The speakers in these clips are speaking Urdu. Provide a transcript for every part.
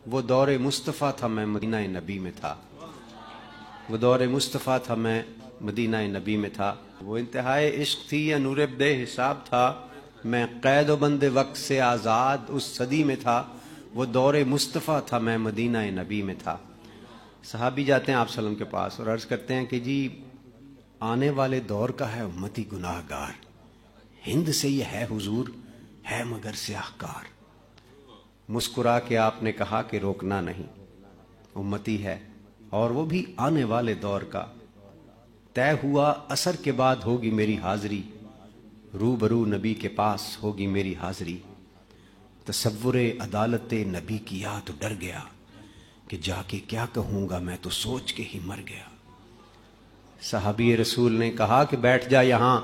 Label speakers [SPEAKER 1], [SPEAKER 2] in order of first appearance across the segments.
[SPEAKER 1] وہ دور مصطفیٰ تھا میں مدینہ نبی میں تھا، وہ دور مصطفیٰ تھا میں مدینہ نبی میں تھا، وہ انتہائے عشق تھی یا نور بے حساب تھا، میں قید و بند وقت سے آزاد اس صدی میں تھا، وہ دور مصطفیٰ تھا میں مدینہ نبی میں تھا۔ صحابی جاتے ہیں آپ صلی اللہ علیہ وسلم کے پاس اور عرض کرتے ہیں کہ جی آنے والے دور کا ہے امتی گناہ گار، ہند سے یہ ہے حضور ہے مگر سیاہ کار۔ مسکرا کے آپ نے کہا کہ روکنا نہیں، امتی ہے اور وہ بھی آنے والے دور کا، طے ہوا عصر کے بعد ہوگی میری حاضری، روبرو نبی کے پاس ہوگی میری حاضری۔ تصور عدالت نبی کیا تو ڈر گیا کہ جا کے کیا کہوں گا میں تو سوچ کے ہی مر گیا۔ صحابی رسول نے کہا کہ بیٹھ جا یہاں،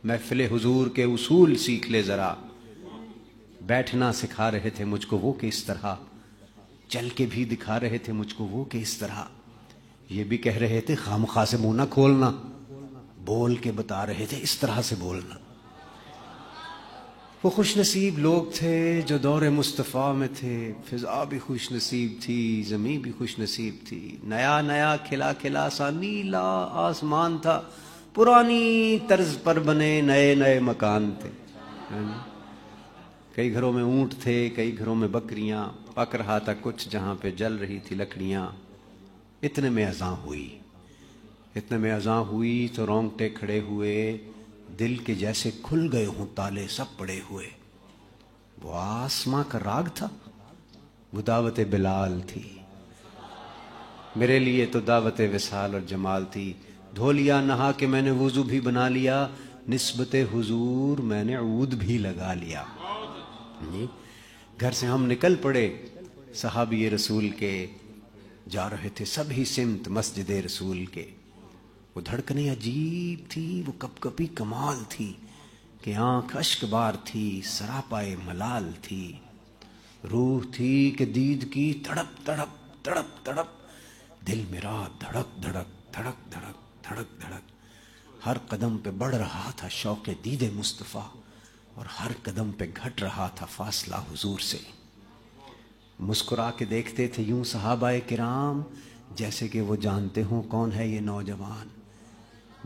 [SPEAKER 1] محفل حضور کے اصول سیکھ لے ذرا، بیٹھنا سکھا رہے تھے مجھ کو وہ کہ اس طرح، چل کے بھی دکھا رہے تھے مجھ کو وہ کہ اس طرح، یہ بھی کہہ رہے تھے خامخواہ سے منہ نہ کھولنا، بول کے بتا رہے تھے اس طرح سے بولنا۔ وہ خوش نصیب لوگ تھے جو دور مصطفیٰ میں تھے، فضا بھی خوش نصیب تھی، زمین بھی خوش نصیب تھی، نیا نیا کھلا کھلا سا نیلا آسمان تھا، پرانی طرز پر بنے نئے نئے مکان تھے۔ کئی گھروں میں اونٹ تھے، کئی گھروں میں بکریاں، پک رہا تھا کچھ جہاں پہ جل رہی تھی لکڑیاں۔ اتنے میں اذان ہوئی، اتنے میں اذان ہوئی تو رونگٹے کھڑے ہوئے، دل کے جیسے کھل گئے ہوں تالے سب پڑے ہوئے۔ وہ آسماں کا راگ تھا، وہ دعوت بلال تھی، میرے لیے تو دعوت وصال اور جمال تھی۔ دھو لیا نہا کے میں نے وضو بھی بنا لیا، نسبت حضور میں نے عود بھی لگا لیا۔ گھر سے ہم نکل پڑے صحابی رسول کے، جا رہے تھے سب ہی سمت مسجد رسول کے۔ وہ دھڑکنیں عجیب تھی، وہ کپ کپی کمال تھی کہ آنکھ اشک بار تھی، سراپائے ملال تھی، روح تھی کہ دید کی تڑپ تڑپ تڑپ تڑپ، دل میرا دھڑک دھڑک دھڑک دھڑک دھڑک دھڑک، ہر قدم پہ بڑھ رہا تھا شوق دید مصطفیٰ، اور ہر قدم پہ گھٹ رہا تھا فاصلہ حضور سے۔ مسکرا کے دیکھتے تھے یوں صحابہ کرام جیسے کہ وہ جانتے ہوں کون ہے یہ نوجوان۔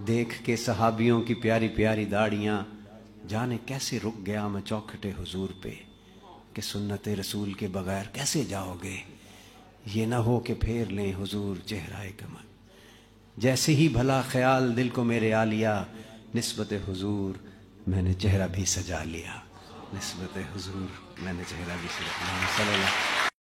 [SPEAKER 1] دیکھ کے صحابیوں کی پیاری پیاری داڑیاں، جانے کیسے رک گیا میں چوکھٹے حضور پہ کہ سنت رسول کے بغیر کیسے جاؤ گے، یہ نہ ہو کہ پھیر لیں حضور چہرہ کمل۔ جیسے ہی بھلا خیال دل کو میرے آ لیا، نسبت حضور میں نے چہرہ بھی سجا لیا، نسبت حضور میں نے چہرہ بھی سجا لیا۔